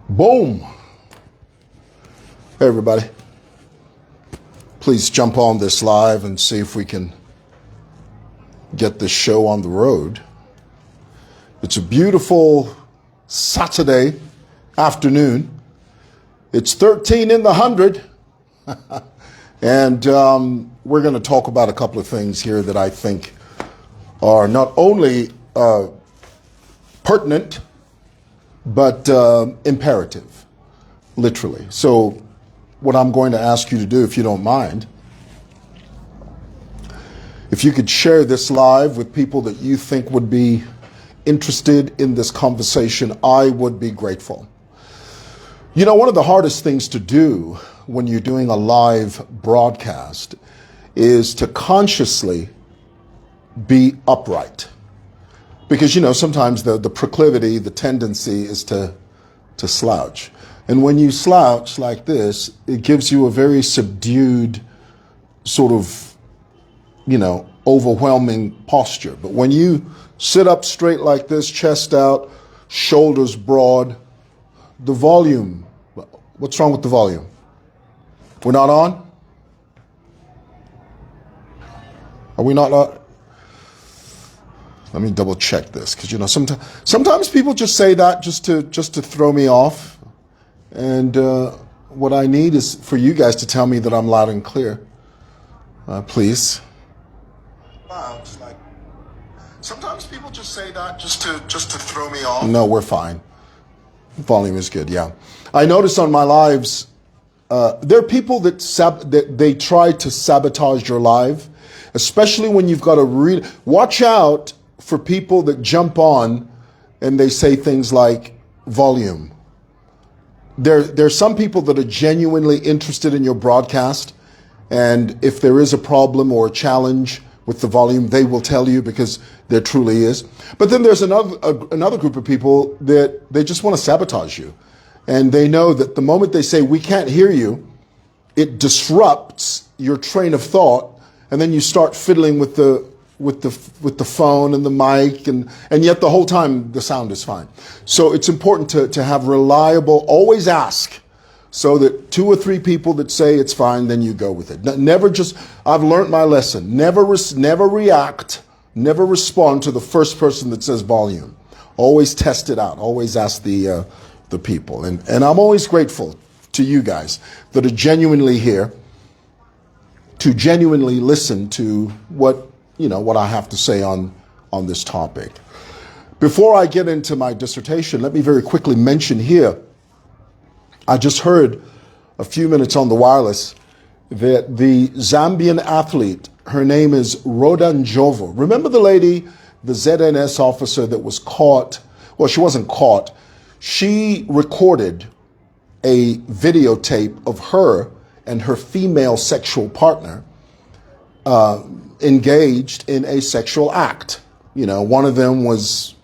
Boom. Hey, everybody. Please jump on this live and see if we can get this show on the road. It's a beautiful Saturday afternoon. It's 13 in the 100. And we're going to talk about a couple of things here that I think are not only pertinent, but imperative, literally. So what I'm going to ask you to do, if you don't mind, if you could share this live with people that you think would be interested in this conversation, I would be grateful. You know, one of the hardest things to do when you're doing a live broadcast is to consciously be upright. Because, you know, sometimes the proclivity, the tendency is to slouch. And when you slouch like this, it gives you a very subdued sort of, you know, overwhelming posture. But when you sit up straight like this, chest out, shoulders broad, the volume, what's wrong with the volume? We're not on? Are we not on? Let me double check this, because you know sometimes people just say that just to throw me off, and what I need is for you guys to tell me that I'm loud and clear, please. Sometimes people just say that just to throw me off. No, we're fine. Volume is good. Yeah, I notice on my lives there are people that they try to sabotage your live, especially when you've got to watch out for people that jump on and they say things like volume. There's some people that are genuinely interested in your broadcast, and if there is a problem or a challenge with the volume, they will tell you, because there truly is. But then there's another group of people that they just want to sabotage you, and they know that the moment they say we can't hear you, it disrupts your train of thought, and then you start fiddling with the phone and the mic, and yet the whole time the sound is fine. So it's important to have reliable, always ask, so that 2 or 3 people that say it's fine, then you go with it. Never just, I've learned my lesson. Never react, never respond to the first person that says volume. Always test it out. Always ask the people. And I'm always grateful to you guys that are genuinely here to genuinely listen to what I have to say on this topic. Before I get into my dissertation, let me very quickly mention here, I just heard a few minutes on the wireless that the Zambian athlete, her name is Rhoda Njovo. Remember the lady, the ZNS officer that was caught? Well, she wasn't caught. She recorded a videotape of her and her female sexual partner engaged in a sexual act. You know, one of them was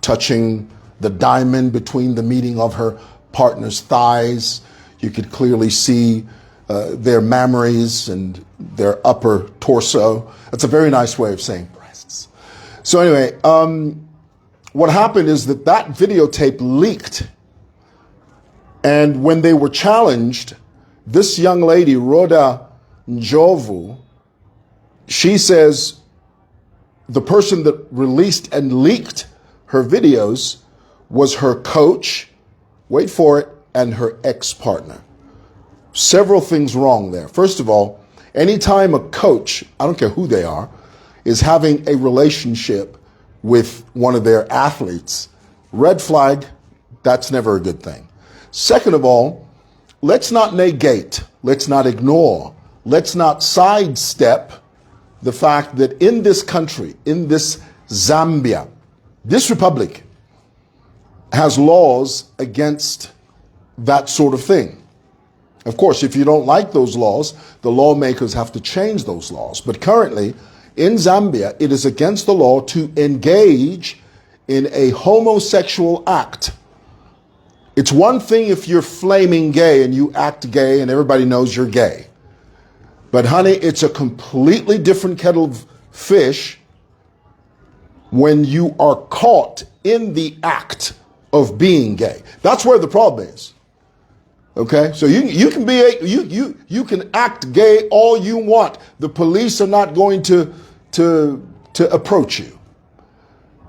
touching the diamond between the meeting of her partner's thighs. You could clearly see their mammaries and their upper torso. That's a very nice way of saying breasts. So anyway, what happened is that videotape leaked. And when they were challenged, this young lady, Rhoda Njovu, she says the person that released and leaked her videos was her coach, wait for it, and her ex-partner. Several things wrong there. First of all, anytime a coach, I don't care who they are, is having a relationship with one of their athletes, red flag, that's never a good thing. Second of all, let's not negate, let's not ignore, let's not sidestep the fact that in this country, in this Zambia, this republic has laws against that sort of thing. Of course, if you don't like those laws, the lawmakers have to change those laws. But currently, in Zambia, it is against the law to engage in a homosexual act. It's one thing if you're flaming gay and you act gay and everybody knows you're gay. But honey, it's a completely different kettle of fish when you are caught in the act of being gay. That's where the problem is. Okay, so you can be you can act gay all you want. The police are not going to approach you,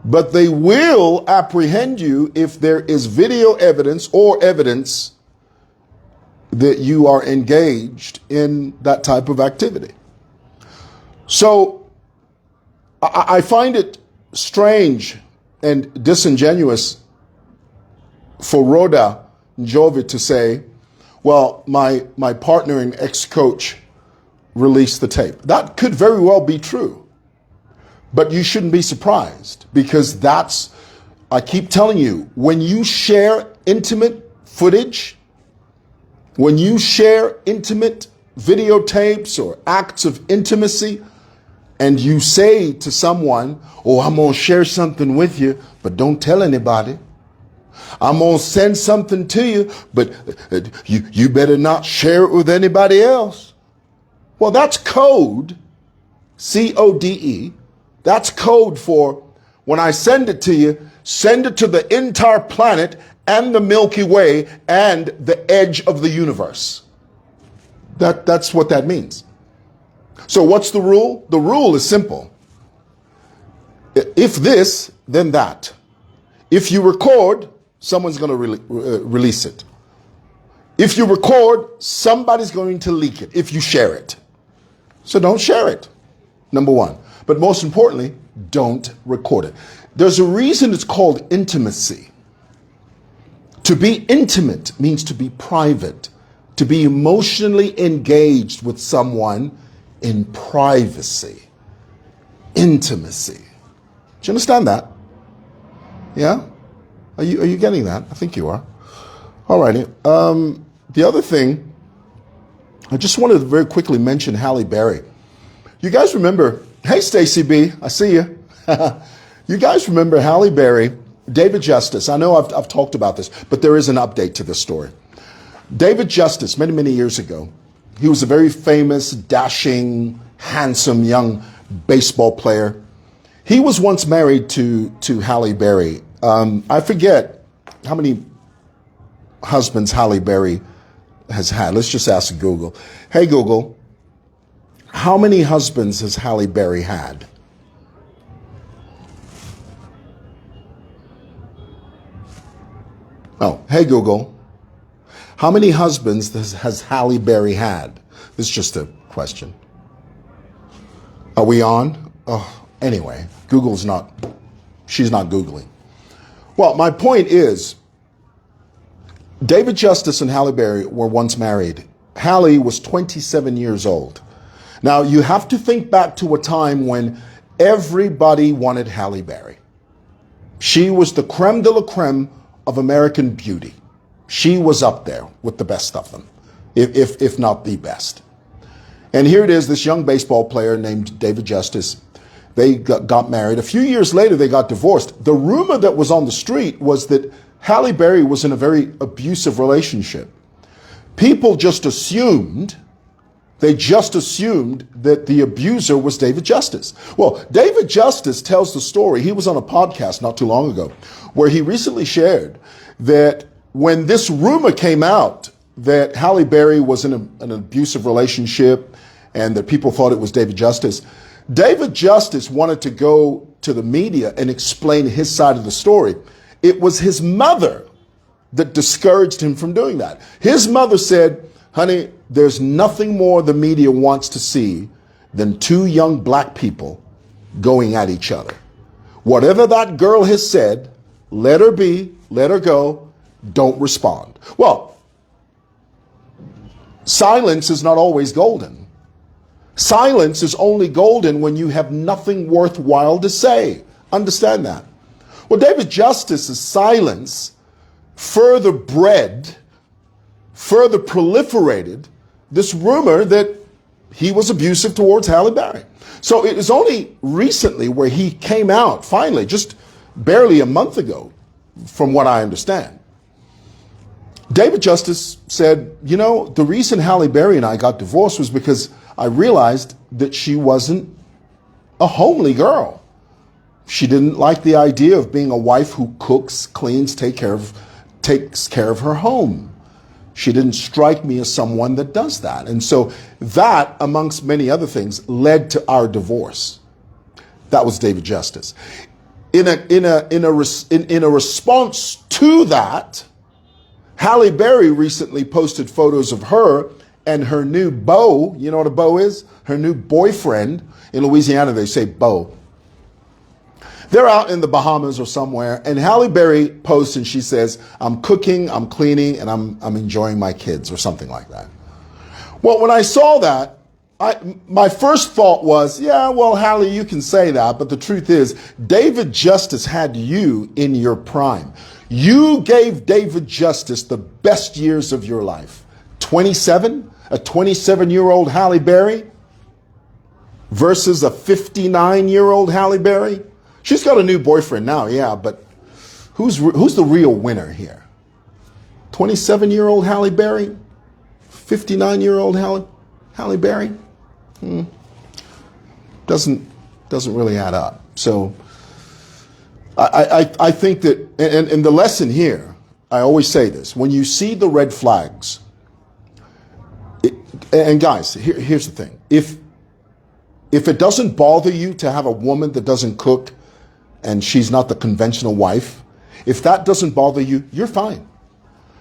but they will apprehend you if there is video evidence or evidence that you are engaged in that type of activity. So I find it strange and disingenuous for Rhoda Jovi to say, well, my partner and ex-coach released the tape. That could very well be true. But you shouldn't be surprised, because I keep telling you, when you share intimate footage, when you share intimate videotapes or acts of intimacy, and you say to someone, oh, I'm going to share something with you, but don't tell anybody. I'm going to send something to you, but you better not share it with anybody else. Well, that's code, C-O-D-E. That's code for, when I send it to you, send it to the entire planet and the Milky Way and the edge of the universe. That's what that means. So what's the rule? The rule is simple. If this, then that. If you record, someone's going to release it. If you record, somebody's going to leak it if you share it. So don't share it, number one. But most importantly, don't record it. There's a reason it's called intimacy. To be intimate means to be private, to be emotionally engaged with someone in privacy. Intimacy. Do you understand that? Yeah? Are you getting that? I think you are. All righty. The other thing, I just wanted to very quickly mention Halle Berry. You guys remember, hey Stacey B, I see you. You guys remember Halle Berry, David Justice. I know I've talked about this, but there is an update to this story. David Justice, many, many years ago, he was a very famous, dashing, handsome young baseball player. He was once married to Halle Berry. I forget how many husbands Halle Berry has had. Let's just ask Google. Hey, Google, how many husbands has Halle Berry had? Oh, hey, Google, how many husbands has Halle Berry had? This is just a question. Are we on? Oh, anyway, she's not Googling. Well, my point is, David Justice and Halle Berry were once married. Halle was 27 years old. Now, you have to think back to a time when everybody wanted Halle Berry. She was the creme de la creme of American beauty. She was up there with the best of them, if not the best. And here it is, this young baseball player named David Justice. They got married. A few years later, they got divorced. The rumor that was on the street was that Halle Berry was in a very abusive relationship. People just assumed that the abuser was David Justice. Well, David Justice tells the story. He was on a podcast not too long ago where he recently shared that when this rumor came out that Halle Berry was in an abusive relationship and that people thought it was David Justice wanted to go to the media and explain his side of the story. It was his mother that discouraged him from doing that. His mother said, honey, there's nothing more the media wants to see than two young black people going at each other. Whatever that girl has said, let her be, let her go, don't respond. Well, silence is not always golden. Silence is only golden when you have nothing worthwhile to say. Understand that. Well, David Justice's silence further proliferated this rumor that he was abusive towards Halle Berry. So it is only recently where he came out, finally, just barely a month ago, from what I understand. David Justice said, you know, the reason Halle Berry and I got divorced was because I realized that she wasn't a homely girl. She didn't like the idea of being a wife who cooks, cleans, takes care of her home. She didn't strike me as someone that does that. And so that, amongst many other things, led to our divorce. That was David Justice. In a response to that, Halle Berry recently posted photos of her and her new beau. You know what a beau is? Her new boyfriend. In Louisiana, they say beau. They're out in the Bahamas or somewhere, and Halle Berry posts and she says, I'm cooking, I'm cleaning, and I'm enjoying my kids, or something like that. Well, when I saw that, my first thought was, yeah, well, Halle, you can say that, but the truth is, David Justice had you in your prime. You gave David Justice the best years of your life. 27, a 27-year-old Halle Berry versus a 59-year-old Halle Berry. She's got a new boyfriend now, yeah, but who's the real winner here? 27-year-old Halle Berry? 59-year-old Halle Berry? Doesn't really add up. So I think that, and the lesson here, I always say this, when you see the red flags, and guys, here's the thing. If it doesn't bother you to have a woman that doesn't cook and she's not the conventional wife, if that doesn't bother you, you're fine.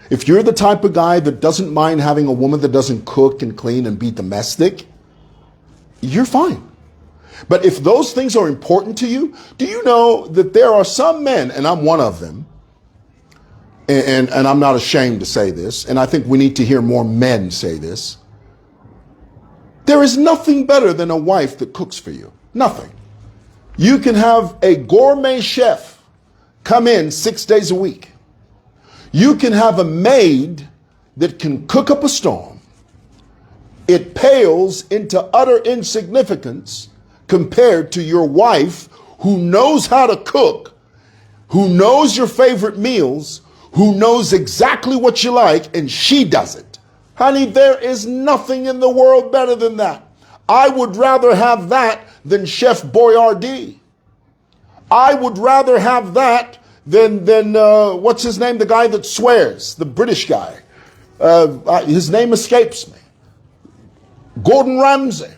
If you're the type of guy that doesn't mind having a woman that doesn't cook and clean and be domestic, you're fine. But if those things are important to you, do you know that there are some men, and I'm one of them, and I'm not ashamed to say this, and I think we need to hear more men say this. There is nothing better than a wife that cooks for you. Nothing. You can have a gourmet chef come in 6 days a week. You can have a maid that can cook up a storm. It pales into utter insignificance compared to your wife who knows how to cook, who knows your favorite meals, who knows exactly what you like, and she does it. Honey, there is nothing in the world better than that. I would rather have that than Chef Boyardee. I would rather have that than what's his name? The guy that swears, the British guy. His name escapes me. Gordon Ramsay.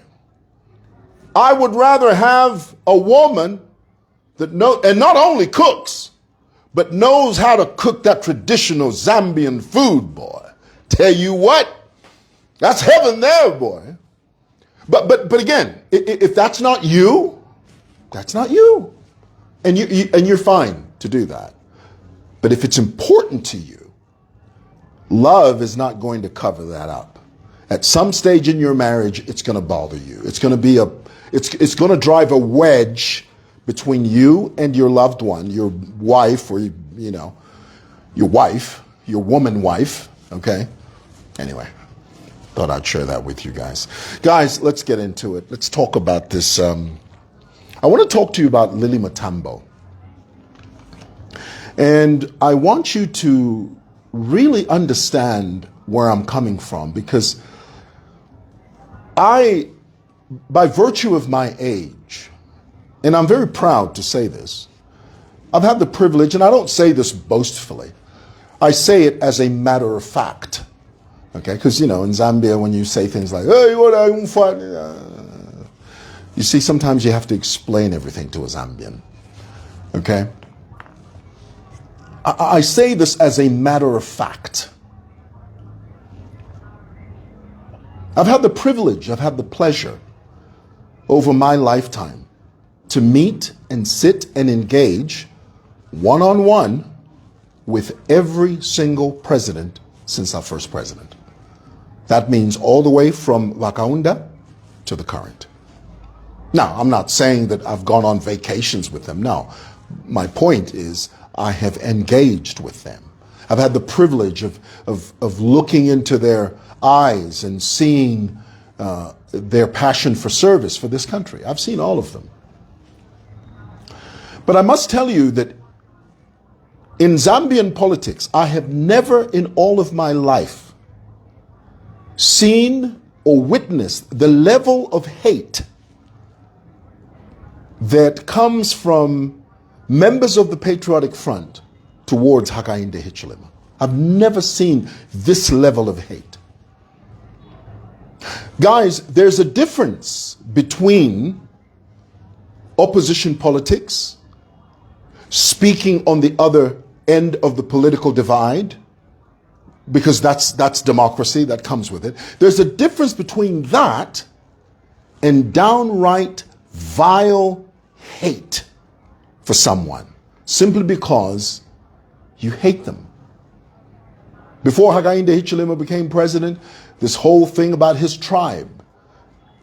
I would rather have a woman that and not only cooks, but knows how to cook that traditional Zambian food, boy. Tell you what, that's heaven there, boy. But again, if that's not you, that's not you. And you're fine to do that. But if it's important to you, love is not going to cover that up. At some stage in your marriage, it's going to bother you. It's going to be it's going to drive a wedge between you and your loved one, your wife, or your wife, your woman wife. Okay. Anyway, thought I'd share that with you guys. Guys, let's get into it. Let's talk about this. I want to talk to you about Lily Mutambo. And I want you to really understand where I'm coming from, because by virtue of my age, and I'm very proud to say this, I've had the privilege, and I don't say this boastfully, I say it as a matter of fact. Okay, because, in Zambia, when you say things like, hey, what are you fighting? You see, sometimes you have to explain everything to a Zambian. Okay? I say this as a matter of fact. I've had the privilege, I've had the pleasure over my lifetime to meet and sit and engage one-on-one with every single president since our first president. That means all the way from Wakaunda to the current. Now, I'm not saying that I've gone on vacations with them. No, my point is I have engaged with them. I've had the privilege of looking into their eyes and seeing their passion for service for this country. I've seen all of them. But I must tell you that in Zambian politics, I have never in all of my life seen or witnessed the level of hate that comes from members of the Patriotic Front towards Hakainde Hichilema. I've never seen this level of hate. Guys, there's a difference between opposition politics, speaking on the other end of the political divide, because that's democracy, that comes with it. There's a difference between that and downright vile hate for someone, simply because you hate them. Before Hakainde Hichilema became president, this whole thing about his tribe,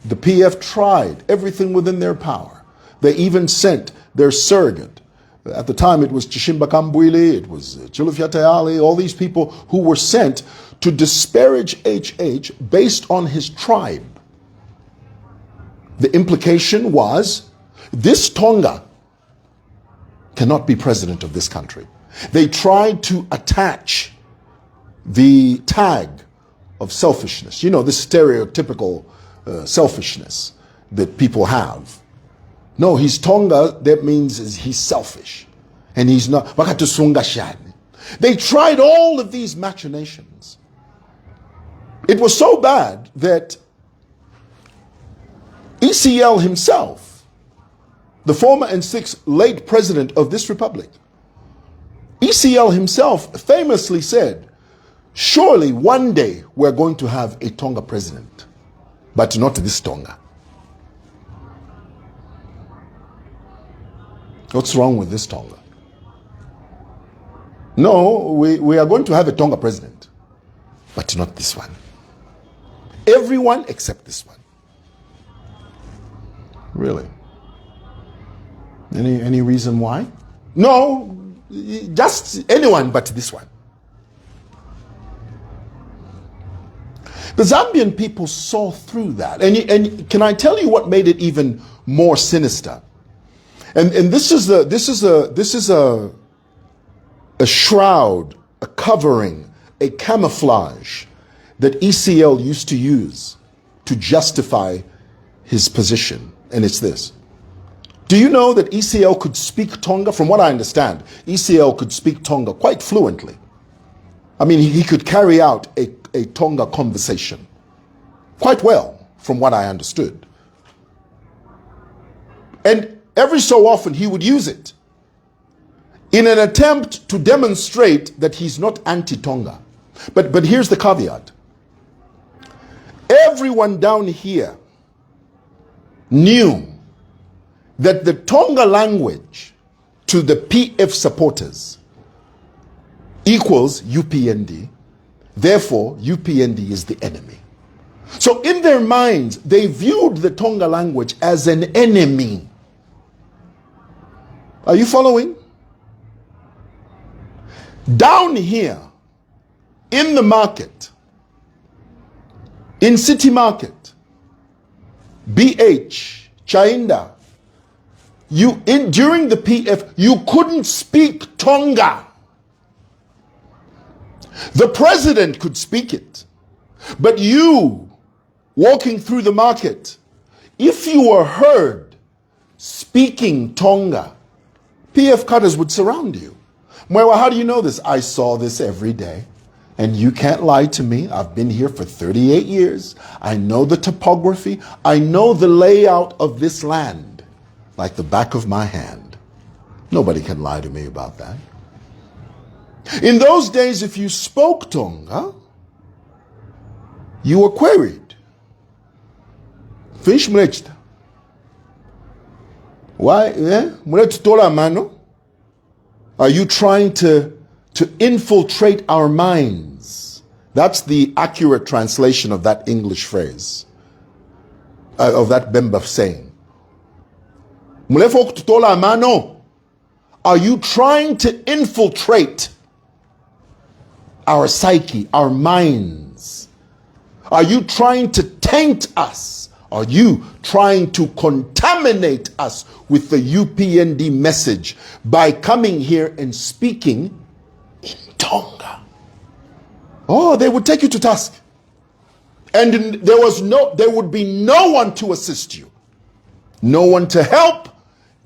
the PF tried everything within their power. They even sent their surrogate. At the time, it was Chishimba Kambwili, it was Chilufyate, all these people who were sent to disparage HH based on his tribe. The implication was, this Tonga cannot be president of this country. They tried to attach the tag of selfishness, you know, this stereotypical selfishness that people have. No, he's Tonga, that means he's selfish. And he's not. They tried all of these machinations. It was so bad that EcL himself, the former and sixth late president of this republic, EcL himself famously said, surely one day we're going to have a Tonga president, but not this Tonga. What's wrong with this Tonga? No, we are going to have a Tonga president, but not this one. Everyone except this one. Really? Any reason why? No, just anyone but this one. The Zambian people saw through that. And can I tell you what made it even more sinister? And this is a shroud, a covering, a camouflage that EcL used to use to justify his position. And it's this. Do you know that EcL could speak Tonga? From what I understand, EcL could speak Tonga quite fluently. I mean, he could carry out a Tonga conversation quite well, from what I understood. And every so often he would use it in an attempt to demonstrate that he's not anti-Tonga. But here's the caveat. Everyone down here knew that the Tonga language to the PF supporters equals UPND. Therefore, UPND is the enemy. So in their minds, they viewed the Tonga language as an enemy. Are you following? Down here, in the market, in City Market, BH, Chainda, during the PF, you couldn't speak Tonga. The president could speak it. But you, walking through the market, if you were heard speaking Tonga, PF cutters would surround you. Mwewa, how do you know this? I saw this every day. And you can't lie to me. I've been here for 38 years. I know the topography. I know the layout of this land like the back of my hand. Nobody can lie to me about that. In those days, if you spoke Tonga, you were queried. Fish mrechta. Why? Mretutola mano? Are you trying to infiltrate our minds? That's the accurate translation of that English phrase, of that Bemba saying. Mulefo kututola mano? Are you trying to infiltrate our psyche, our minds? Are you trying to taint us? Are you trying to contaminate us with the UPND message by coming here and speaking in Tonga? Oh, they would take you to task. And there would be no one to assist you. No one to help.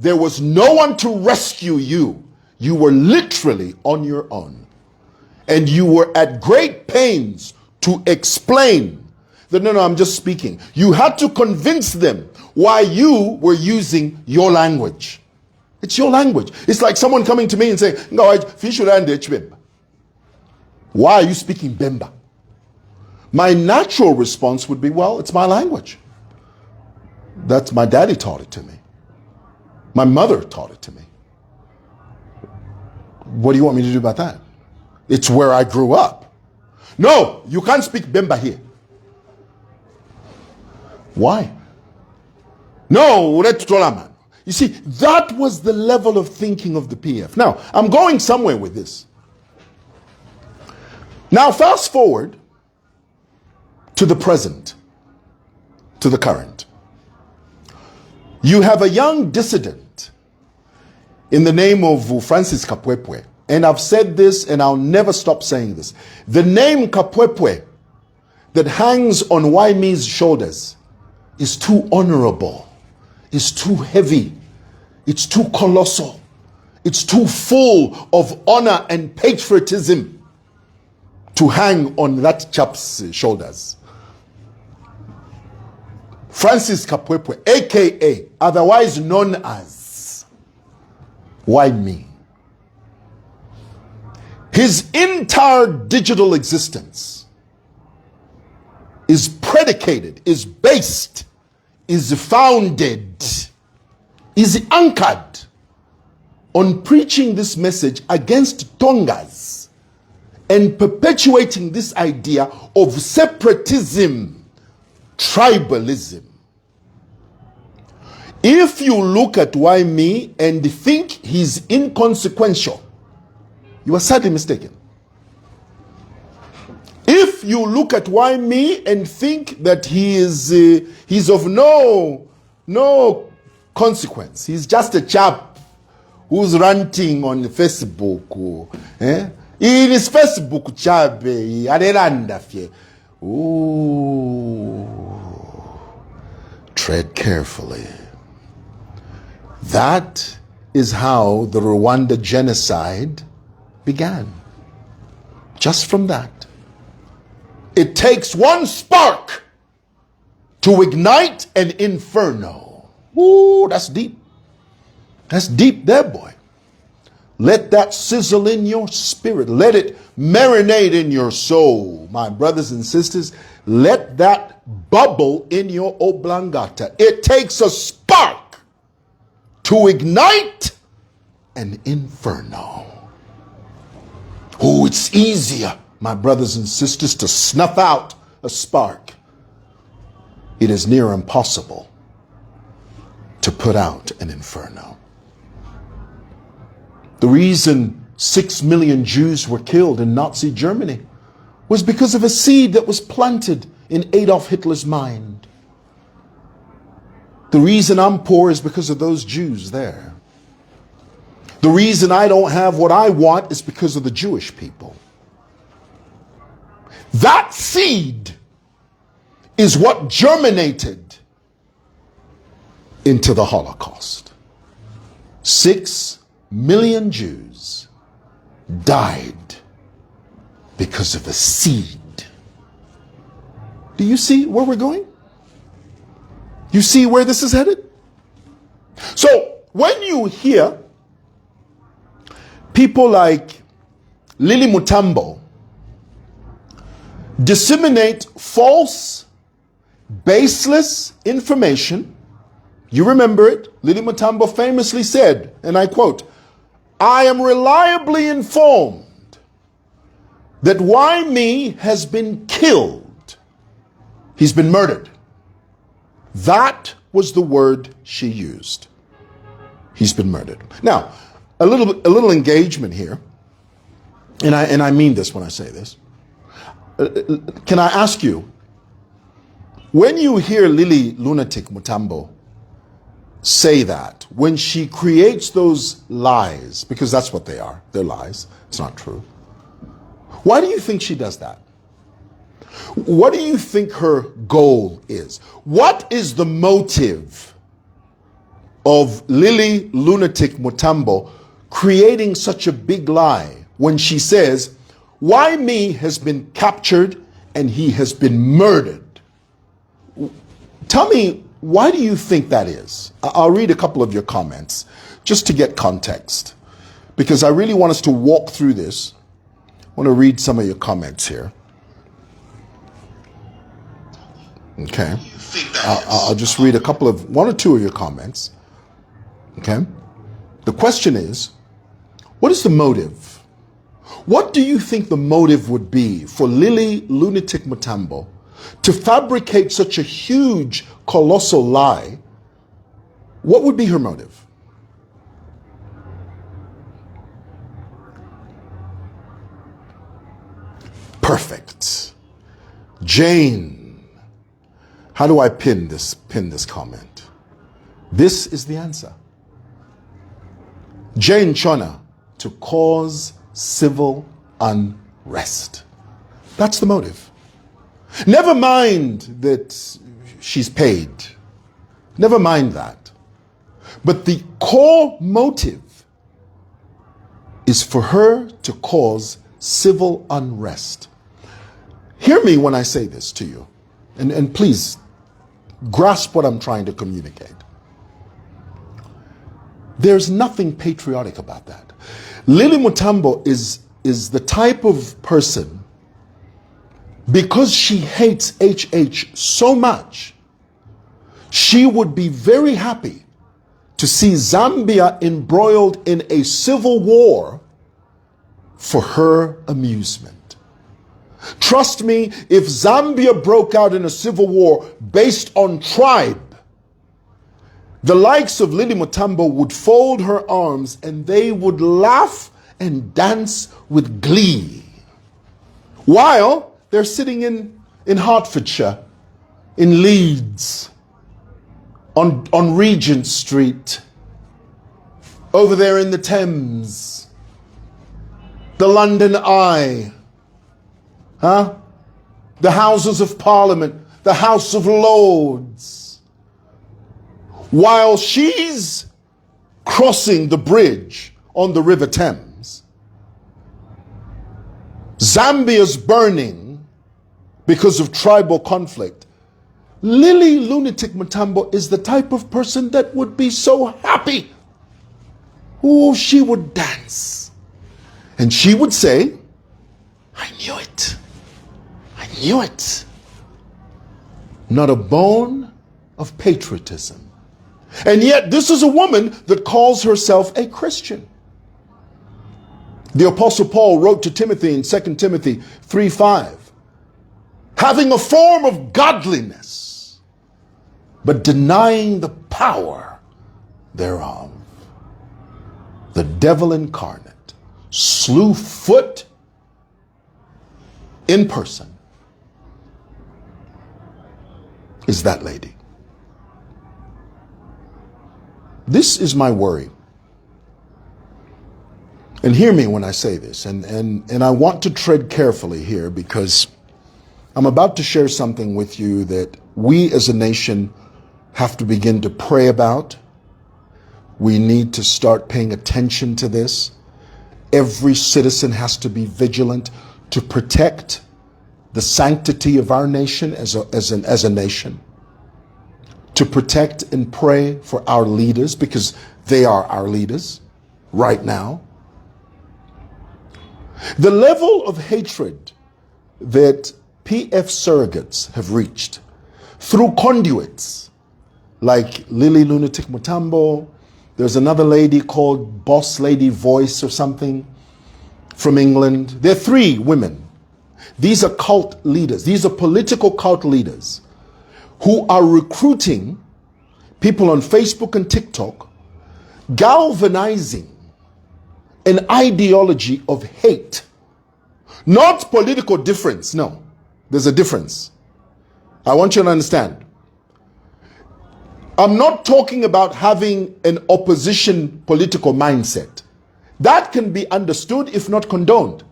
There was no one to rescue you. You were literally on your own. And you were at great pains to explain that, no, I'm just speaking. You had to convince them why you were using your language. It's your language. It's like someone coming to me and saying, why are you speaking Bemba? My natural response would be, well, it's my language. That's my daddy taught it to me. My mother taught it to me. What do you want me to do about that? It's where I grew up. No, you can't speak Bemba here. Why? No, you see, that was the level of thinking of the PF. Now, I'm going somewhere with this. Now, fast forward to the present, to the current. You have a young dissident in the name of Francis Kapwepwe. And I've said this and I'll never stop saying this. The name Kapwepwe that hangs on Waimi's shoulders is too honorable, is too heavy, it's too colossal, it's too full of honor and patriotism to hang on that chap's shoulders. Francis Kapwepwe, EcL, otherwise known as Why Me? His entire digital existence is predicated, is based, is founded, is anchored on preaching this message against Tongas and perpetuating this idea of separatism, tribalism. If you look at Why Me and think he's inconsequential, you are sadly mistaken. If you look at Why Me and think that he's of no consequence, he's just a chap who's ranting on Facebook, in his Facebook chabe arelanda fye. Ooh, tread carefully. That is how the Rwanda genocide began. Just from that. It takes one spark to ignite an inferno. Ooh, that's deep. That's deep there, boy. Let that sizzle in your spirit. Let it marinate in your soul, my brothers and sisters. Let that bubble in your oblongata. It takes a spark to ignite an inferno. Oh, it's easier, my brothers and sisters, to snuff out a spark. It is near impossible to put out an inferno. The reason 6 million Jews were killed in Nazi Germany was because of a seed that was planted in Adolf Hitler's mind. The reason I'm poor is because of those Jews there. The reason I don't have what I want is because of the Jewish people. That seed is what germinated into the Holocaust. 6 million Jews died because of a seed. Do you see where we're going? You see where this is headed? So when you hear people like Lily Mutambo disseminate false, baseless information, you remember it. Lily Mutambo famously said, and I quote, "I am reliably informed that Why Me has been killed. He's been murdered." That was the word she used. He's been murdered. Now, a little engagement here, and I mean this when I say this. Can I ask you, when you hear Lily Lunatic Mutambo say that, when she creates those lies, because that's what they are, they're lies, it's not true, why do you think she does that? What do you think her goal is? What is the motive of Lily Lunatic Mutambo creating such a big lie when she says, "Why me has been captured and he has been murdered." Tell me, why do you think that is? I'll read a couple of your comments just to get context, because I really want us to walk through this. I want to read some of your comments here. Okay. I'll just read one or two of your comments. Okay. The question is, what is the motive? What do you think the motive would be for Lily Lunatic Mutambo to fabricate such a huge, colossal lie? What would be her motive? Perfect. Jane, how do I pin this comment? This is the answer. Jane Chona, to cause civil unrest. That's the motive. Never mind that she's paid. Never mind that. But the core motive is for her to cause civil unrest. Hear me when I say this to you, and please grasp what I'm trying to communicate. There's nothing patriotic about that. Lily Mutambo is the type of person, because she hates HH so much, she would be very happy to see Zambia embroiled in a civil war for her amusement. Trust me, if Zambia broke out in a civil war based on tribe, the likes of Lily Mutambo would fold her arms and they would laugh and dance with glee while they're sitting in Hertfordshire, in Leeds, on Regent Street, over there in the Thames, the London Eye, the Houses of Parliament, the House of Lords, while she's crossing the bridge on the River Thames. Zambia's burning because of tribal conflict. Lily Lunatic Mutambo is the type of person that would be so happy. Oh, she would dance. And she would say, "I knew it. I knew it." Not a bone of patriotism. And yet this is a woman that calls herself a Christian. The Apostle Paul wrote to Timothy in 2 Timothy 3:5, having a form of godliness, but denying the power thereof. The devil incarnate slew foot in person is that lady. This is my worry. And hear me when I say this, and I want to tread carefully here, because I'm about to share something with you that we as a nation have to begin to pray about. We need to start paying attention to this. Every citizen has to be vigilant to protect the sanctity of our nation as a nation, to protect and pray for our leaders, because they are our leaders right now. The level of hatred that PF surrogates have reached through conduits like Lily Lunatic Mutambo, there's another lady called Boss Lady Voice or something from England. There are 3 women. These are cult leaders. These are political cult leaders who are recruiting people on Facebook and TikTok, galvanizing an ideology of hate. Not political difference, no. There's a difference. I want you to understand. I'm not talking about having an opposition political mindset. That can be understood if not condoned.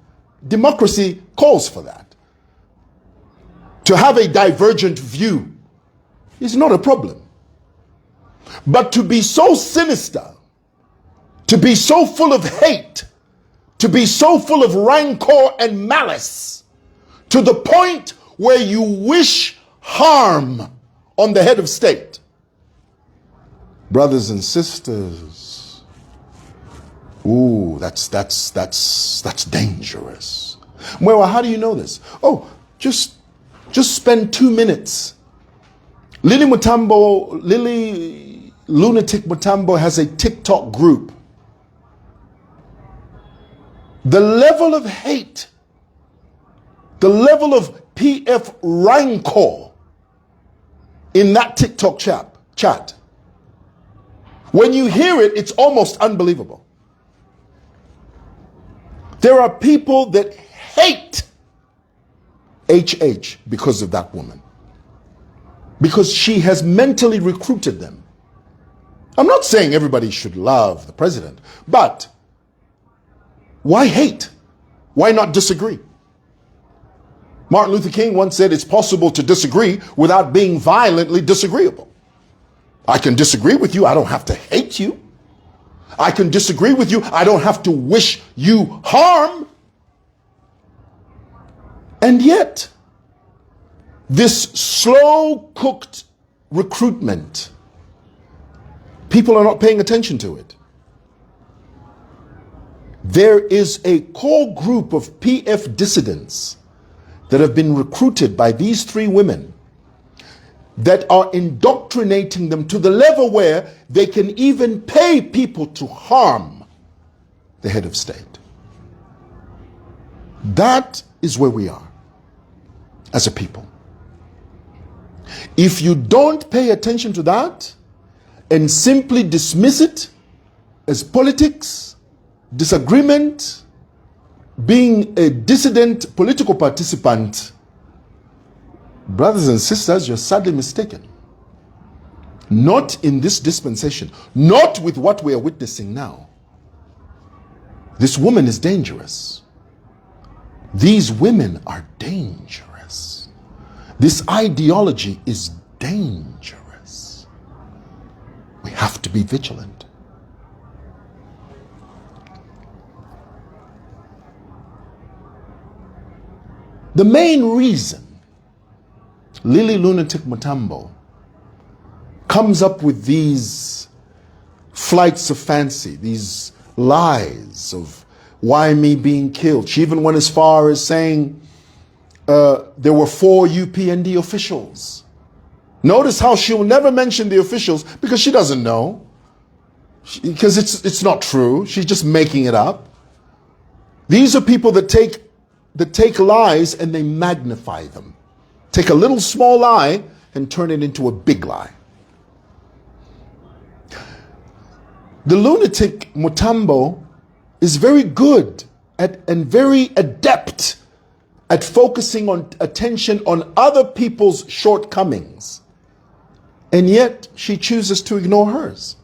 Democracy calls for that. To have a divergent view is not a problem. But to be so sinister, to be so full of hate, to be so full of rancor and malice, to the point where you wish harm on the head of state. Brothers and sisters, ooh, that's dangerous. Mwewa, how do you know this? Oh, just spend 2 minutes. Lily Lunatic Mutambo has a TikTok group. The level of hate, the level of PF rancor in that TikTok chat. When you hear it, it's almost unbelievable. There are people that hate HH because of that woman, because she has mentally recruited them. I'm not saying everybody should love the president, but why hate? Why not disagree? Martin Luther King once said it's possible to disagree without being violently disagreeable. I can disagree with you. I don't have to hate you. I can disagree with you. I don't have to wish you harm. And yet, this slow-cooked recruitment, people are not paying attention to it. There is a core group of PF dissidents that have been recruited by these 3 women that are indoctrinating them to the level where they can even pay people to harm the head of state. That is where we are as a people. If you don't pay attention to that and simply dismiss it as politics, disagreement, being a dissident political participant, brothers and sisters, you're sadly mistaken. Not in this dispensation, not with what we are witnessing now. This woman is dangerous. These women are dangerous. This ideology is dangerous. We have to be vigilant. The main reason Lily Lunatic Mutambo comes up with these flights of fancy, these lies of why me being killed. She even went as far as saying there were 4 UPND officials. Notice how she'll never mention the officials because she doesn't know. Because it's not true. She's just making it up. These are people that take lies and they magnify them. Take a little small lie and turn it into a big lie. The lunatic Mutambo is very good and very adept at focusing on attention on other people's shortcomings. And yet she chooses to ignore hers.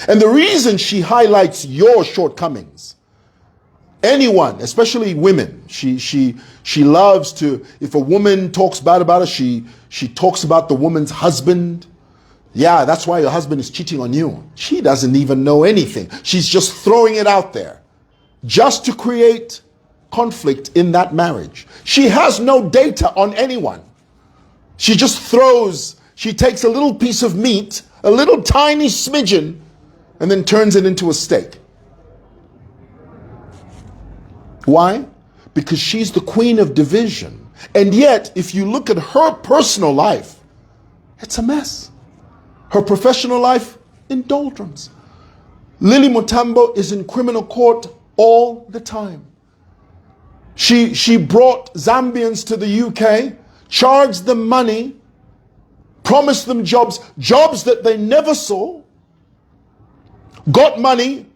And the reason she highlights your shortcomings, anyone, especially women, she loves to, if a woman talks bad about her, she talks about the woman's husband. Yeah, that's why your husband is cheating on you. She doesn't even know anything. She's just throwing it out there just to create conflict in that marriage. She has no data on anyone. She just she takes a little piece of meat, a little tiny smidgen, and then turns it into a steak. Why? Because she's the queen of division. And yet, if you look at her personal life, it's a mess. Her professional life, in doldrums. Lily Mutambo is in criminal court all the time. She brought Zambians to the UK, charged them money, promised them jobs that they never saw, got money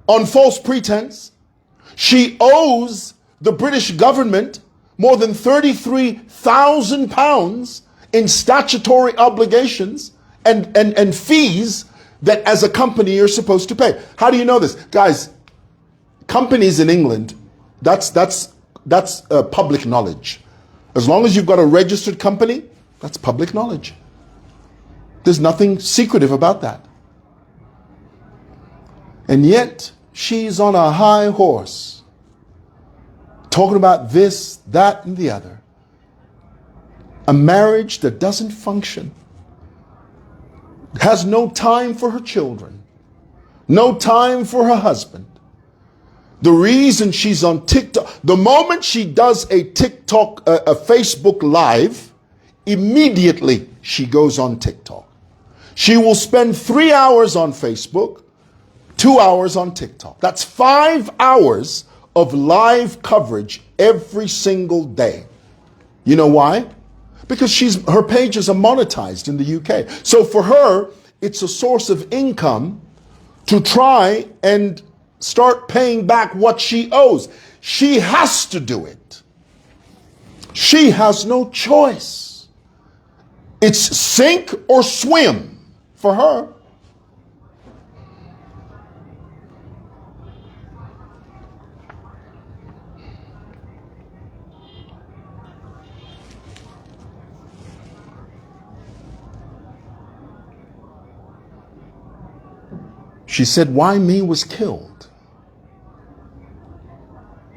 on false pretense. She owes the British government more than £33,000 in statutory obligations and fees that as a company you're supposed to pay. How do you know this? Guys, companies in England, that's public knowledge. As long as you've got a registered company, that's public knowledge. There's nothing secretive about that. And yet, she's on a high horse, talking about this, that, and the other. A marriage that doesn't function, has no time for her children, no time for her husband. The reason she's on TikTok, the moment she does a TikTok, a Facebook Live, immediately she goes on TikTok. She will spend 3 hours on Facebook, 2 hours on TikTok. That's 5 hours of live coverage every single day. You know why? Because her pages are monetized in the UK. So for her, it's a source of income to try and start paying back what she owes. She has to do it. She has no choice. It's sink or swim for her. She said, why me was killed?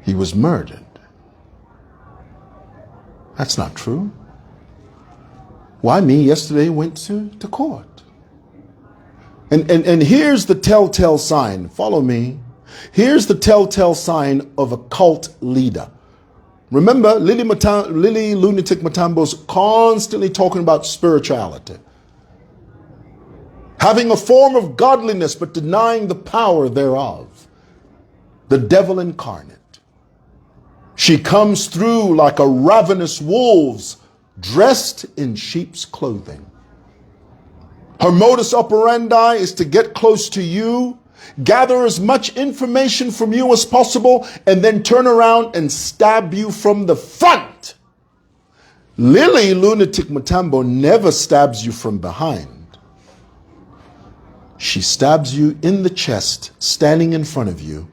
He was murdered. That's not true. Why me yesterday went to court. And here's the telltale sign. Follow me. Here's the telltale sign of a cult leader. Remember, Lily Lunatic Mutambo's constantly talking about spirituality. Having a form of godliness, but denying the power thereof. The devil incarnate. She comes through like a ravenous wolf, dressed in sheep's clothing. Her modus operandi is to get close to you, gather as much information from you as possible, and then turn around and stab you from the front. Lily Lunatic Mutambo never stabs you from behind. She stabs you in the chest, standing in front of you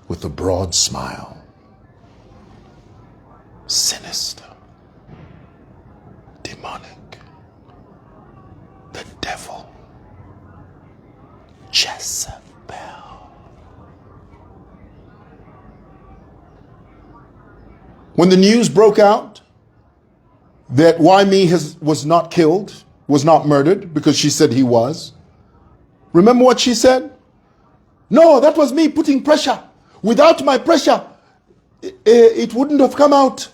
with a broad smile. Sinister. Demonic. The devil. Jezebel. When the news broke out that Why-Me was not killed, was not murdered, because she said he was, remember what she said? No, that was me putting pressure. Without my pressure, it wouldn't have come out.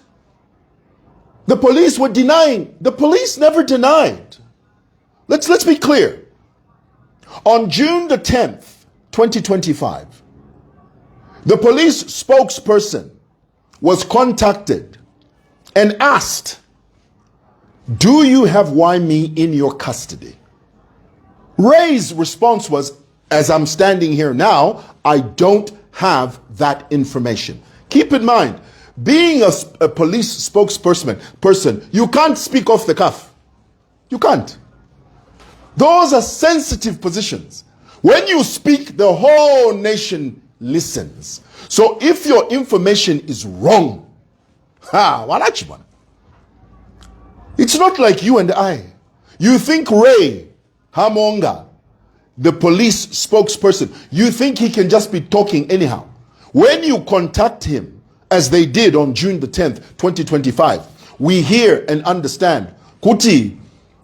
The police were denying. The police never denied. Let's be clear. On June the 10th, 2025, the police spokesperson was contacted and asked, do you have Why-Me in your custody? Ray's response was, as I'm standing here now, I don't have that information. Keep in mind, being a police spokesperson, you can't speak off the cuff. You can't. Those are sensitive positions. When you speak, the whole nation listens. So if your information is wrong, it's not like you and I. You think Ray Hamonga, the police spokesperson, you think he can just be talking anyhow. When you contact him, as they did on June the 10th, 2025, we hear and understand, Kuti,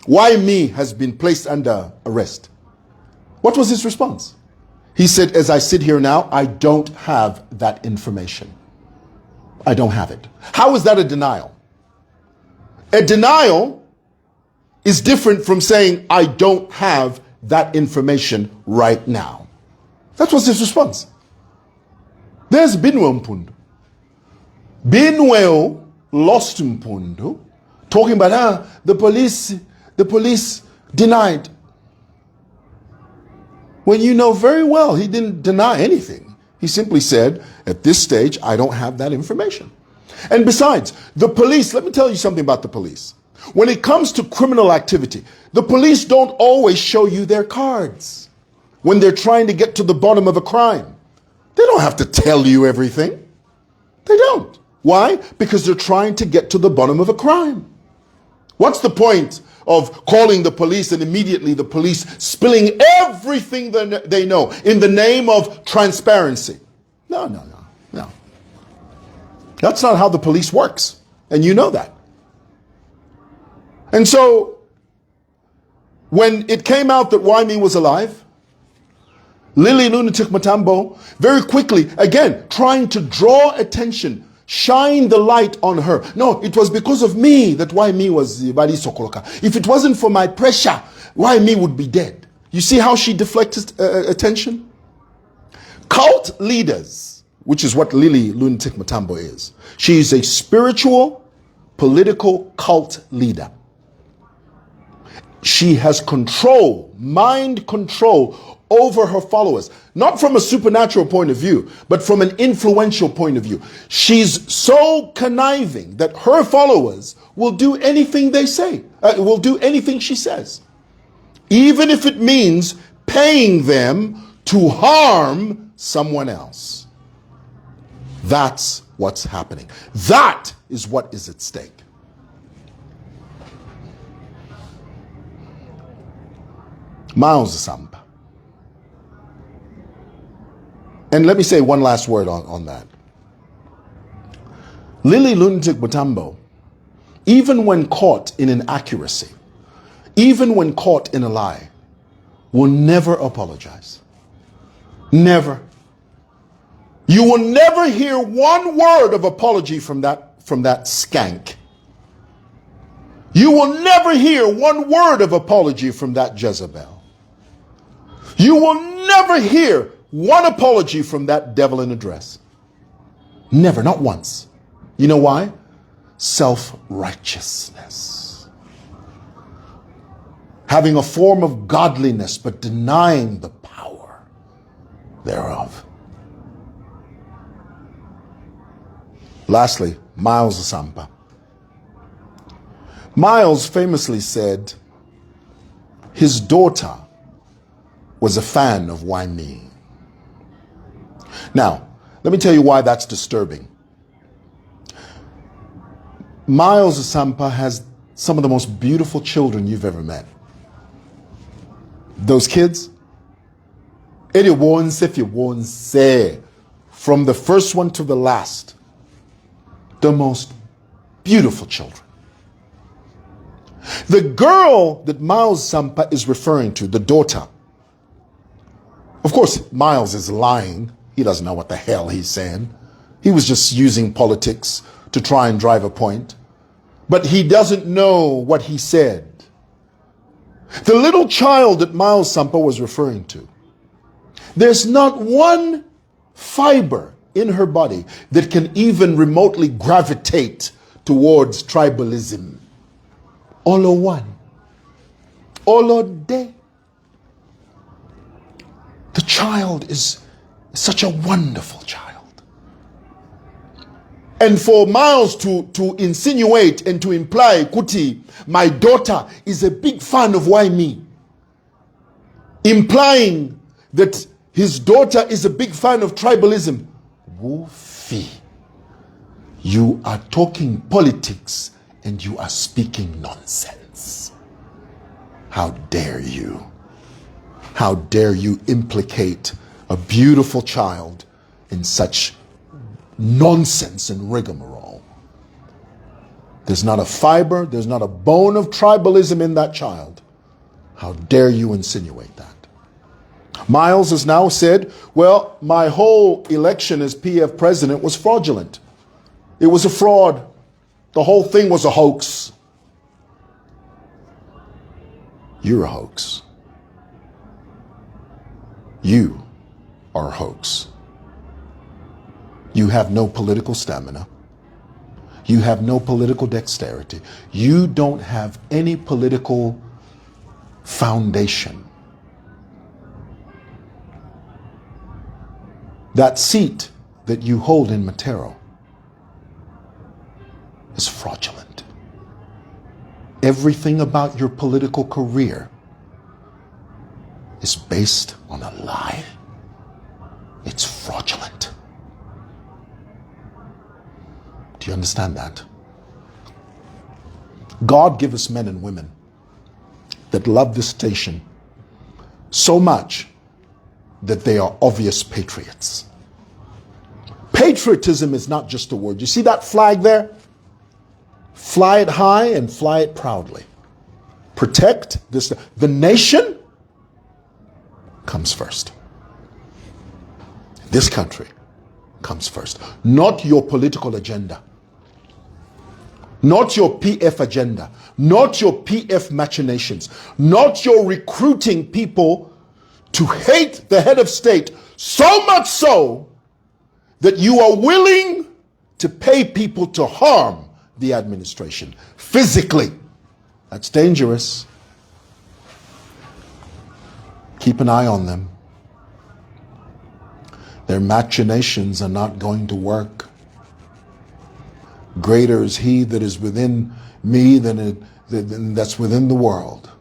Why-Me has been placed under arrest. What was his response? He said, as I sit here now, I don't have that information. I don't have it. How is that a denial? A denial is different from saying, I don't have that information right now. That was his response. There's Binwe Mpundu. Binwe lost Mpundu, talking about, the police denied. When you know very well he didn't deny anything. He simply said, at this stage, I don't have that information. And besides, the police, let me tell you something about the police. When it comes to criminal activity, the police don't always show you their cards when they're trying to get to the bottom of a crime. They don't have to tell you everything. They don't. Why? Because they're trying to get to the bottom of a crime. What's the point of calling the police and immediately the police spilling everything that they know in the name of transparency? No, no, no, no. That's not how the police works. And you know that. And so, when it came out that Waimi was alive, Lily Lunatic Mutambo very quickly, again, trying to draw attention, shine the light on her. No, it was because of me that Waimi was Bali Sokoloka. If it wasn't for my pressure, Waimi would be dead. You see how she deflected attention? Cult leaders, which is what Lily Lunatic Mutambo is. She is a spiritual, political cult leader. She has control, mind control over her followers, not from a supernatural point of view, but from an influential point of view. She's so conniving that her followers will do anything they say, will do anything she says, even if it means paying them to harm someone else. That's what's happening. That is what is at stake. Miles Sampa. And let me say one last word on that. Lily Lunatic Mutambo, even when caught in inaccuracy, even when caught in a lie, will never apologize. Never. You will never hear one word of apology from that skank. You will never hear one word of apology from that Jezebel. You will never hear one apology from that devil in a dress. Never, not once. You know why? Self-righteousness. Having a form of godliness, but denying the power thereof. Lastly, Miles Sampa. Miles famously said his daughter was a fan of Waimi. Now, let me tell you why that's disturbing. Miles Sampa has some of the most beautiful children you've ever met. Those kids, from the first one to the last, the most beautiful children. The girl that Miles Sampa is referring to, the daughter, of course, Miles is lying. He doesn't know what the hell he's saying. He was just using politics to try and drive a point. But he doesn't know what he said. The little child that Miles Sampa was referring to, there's not one fiber in her body that can even remotely gravitate towards tribalism. Olo one. Olo day. The child is such a wonderful child. And for Miles to insinuate and to imply, Kuti, my daughter is a big fan of Waimi, implying that his daughter is a big fan of tribalism. Woofy. You are talking politics and you are speaking nonsense. How dare you? How dare you implicate a beautiful child in such nonsense and rigmarole? There's not a fiber, there's not a bone of tribalism in that child. How dare you insinuate that? Miles has now said, well, my whole election as PF president was fraudulent. It was a fraud. The whole thing was a hoax. You're a hoax. You are a hoax. You have no political stamina. You have no political dexterity. You don't have any political foundation. That seat that you hold in Matero is fraudulent. Everything about your political career is based on a lie. It's fraudulent. Do you understand that? God give us men and women that love this station so much that they are obvious patriots. Patriotism is not just a word. You see that flag there? Fly it high and fly it proudly. Protect this. The nation comes first. This country comes first. Not your political agenda. Not your PF agenda. Not your PF machinations. Not your recruiting people to hate the head of state so much so that you are willing to pay people to harm the administration physically. That's dangerous. Keep an eye on them. Their machinations are not going to work. Greater is he that is within me than that's within the world.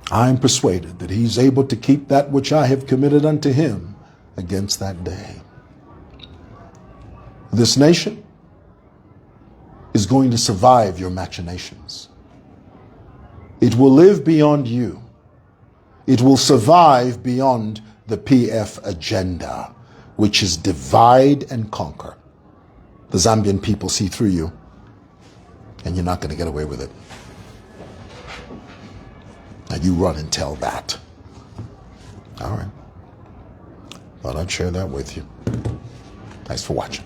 I am persuaded that he's able to keep that which I have committed unto him against that day. This nation is going to survive your machinations. It will live beyond you. It will survive beyond the PF agenda, which is divide and conquer. The Zambian people see through you, and you're not going to get away with it. Now you run and tell that. All right. Thought I'd share that with you. Thanks for watching.